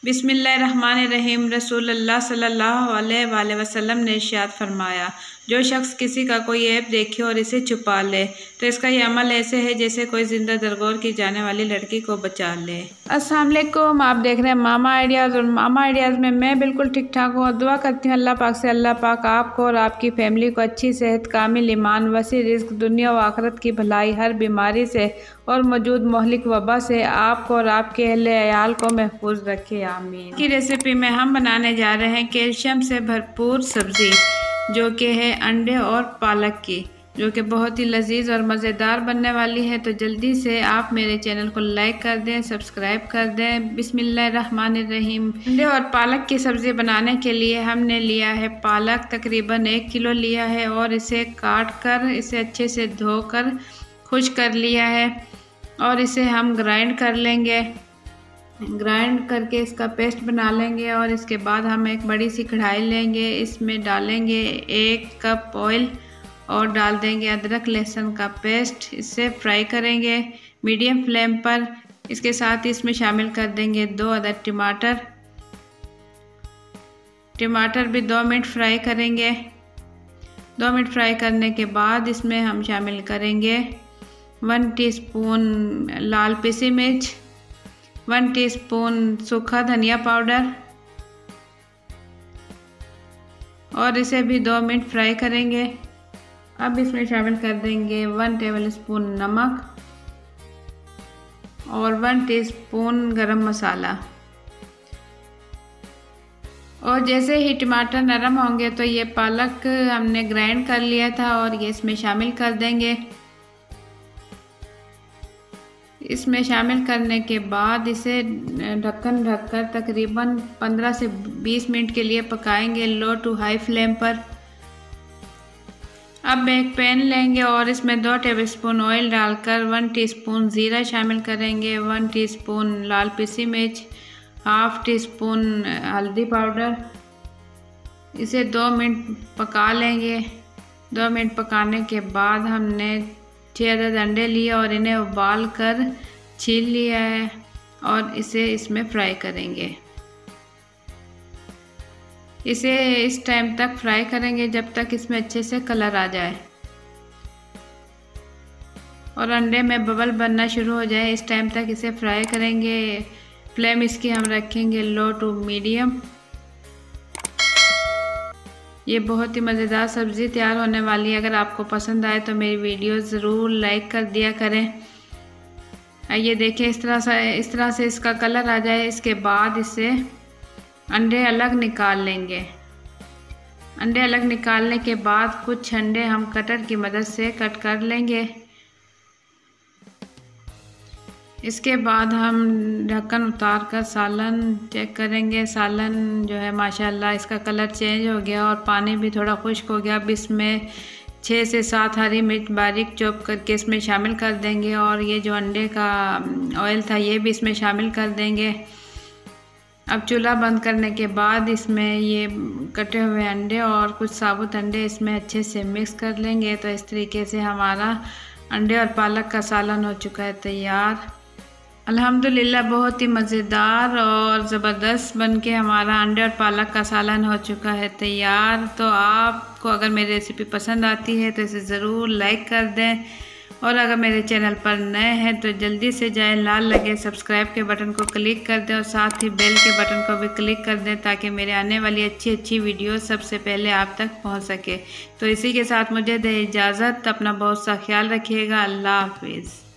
बिस्मिल्लाहिर्रहमानिर्रहीम। रसूलुल्लाह सल्लल्लाहु अलैहि वसल्लम ने इरशाद फरमाया, जो शख्स किसी का कोई ऐब देखे और इसे छुपा ले तो इसका ये अमल ऐसे है जैसे कोई जिंदा दरगोर की जाने वाली लड़की को बचा ले। अस्सलाम वालेकुम, आप देख रहे हैं मामा आइडियाज़ और मामा आइडियाज़ में मैं बिल्कुल ठीक ठाक हूँ और दुआ करती हूँ अल्लाह पाक से अल्लाह पाक आपको और आपकी फैमिली को अच्छी सेहत, कामिल ईमान, वसी रिज़्क, दुनिया व आखिरत की भलाई, हर बीमारी से और मौजूद मोहलिक वबा से आपको और आपके अहले अयाल को महफूज रखे, आमीन। की रेसिपी में हम बनाने जा रहे हैं कैल्शियम से भरपूर सब्ज़ी, जो कि है अंडे और पालक की, जो कि बहुत ही लजीज और मज़ेदार बनने वाली है। तो जल्दी से आप मेरे चैनल को लाइक कर दें, सब्सक्राइब कर दें। बिस्मिल्लाहिर्रहमानिर्रहीम। अंडे और पालक की सब्ज़ी बनाने के लिए हमने लिया है पालक, तकरीबन 1 किलो लिया है और इसे काट कर इसे अच्छे से धोकर खुश्क कर लिया है और इसे हम ग्राइंड कर लेंगे। ग्राइंड करके इसका पेस्ट बना लेंगे और इसके बाद हम एक बड़ी सी कढ़ाई लेंगे, इसमें डालेंगे 1 कप ऑयल और डाल देंगे अदरक लहसुन का पेस्ट। इससे फ्राई करेंगे मीडियम फ्लेम पर। इसके साथ ही इसमें शामिल कर देंगे 2 अदद टमाटर भी 2 मिनट फ्राई करेंगे। 2 मिनट फ्राई करने के बाद इसमें हम शामिल करेंगे 1 टीस्पून लाल पिसी मिर्च, 1 टीस्पून सूखा धनिया पाउडर और इसे भी 2 मिनट फ्राई करेंगे। अब इसमें शामिल कर देंगे 1 टेबलस्पून नमक और 1 टीस्पून गरम मसाला। और जैसे ही टमाटर नरम होंगे तो ये पालक हमने ग्राइंड कर लिया था और ये इसमें शामिल कर देंगे। इसमें शामिल करने के बाद इसे ढक्कन ढककर तकरीबन 15 से 20 मिनट के लिए पकाएंगे लो टू हाई फ्लेम पर। अब एक पैन लेंगे और इसमें 2 टेबलस्पून ऑयल डालकर 1 टीस्पून ज़ीरा शामिल करेंगे, 1 टीस्पून लाल पिसी मिर्च, हाफ टीस्पून हल्दी पाउडर। इसे 2 मिनट पका लेंगे। 2 मिनट पकाने के बाद हमने 6 अदद अंडे लिए और इन्हें उबाल कर छील लिया है और इसे इसमें फ्राई करेंगे। इसे इस टाइम तक फ्राई करेंगे जब तक इसमें अच्छे से कलर आ जाए और अंडे में बबल बनना शुरू हो जाए। इस टाइम तक इसे फ्राई करेंगे। फ्लेम इसकी हम रखेंगे लो टू मीडियम। ये बहुत ही मज़ेदार सब्ज़ी तैयार होने वाली है। अगर आपको पसंद आए तो मेरी वीडियो ज़रूर लाइक कर दिया करें। ये देखें, इस तरह से इसका कलर आ जाए। इसके बाद इसे अंडे अलग निकाल लेंगे। अंडे अलग निकालने के बाद कुछ अंडे हम कटर की मदद से कट कर लेंगे। इसके बाद हम ढक्कन उतार कर सालन चेक करेंगे। सालन जो है माशाल्लाह इसका कलर चेंज हो गया और पानी भी थोड़ा खुश्क हो गया। अब इसमें 6 से 7 हरी मिर्च बारीक चॉप करके इसमें शामिल कर देंगे और ये जो अंडे का ऑयल था ये भी इसमें शामिल कर देंगे। अब चूल्हा बंद करने के बाद इसमें ये कटे हुए अंडे और कुछ साबुत अंडे इसमें अच्छे से मिक्स कर लेंगे। तो इस तरीके से हमारा अंडे और पालक का सालन हो चुका है तैयार। अल्हम्दुलिल्लाह बहुत ही मज़ेदार और ज़बरदस्त बनके हमारा अंडे और पालक का सालन हो चुका है तैयार। तो आपको अगर मेरी रेसिपी पसंद आती है तो इसे ज़रूर लाइक कर दें और अगर मेरे चैनल पर नए हैं तो जल्दी से जाएं, लाल लगे सब्सक्राइब के बटन को क्लिक कर दें और साथ ही बेल के बटन को भी क्लिक कर दें ताकि मेरे आने वाली अच्छी वीडियो सबसे पहले आप तक पहुंच सके। तो इसी के साथ मुझे दे इजाज़त। अपना बहुत सा ख्याल रखिएगा। अल्लाह हाफिज़।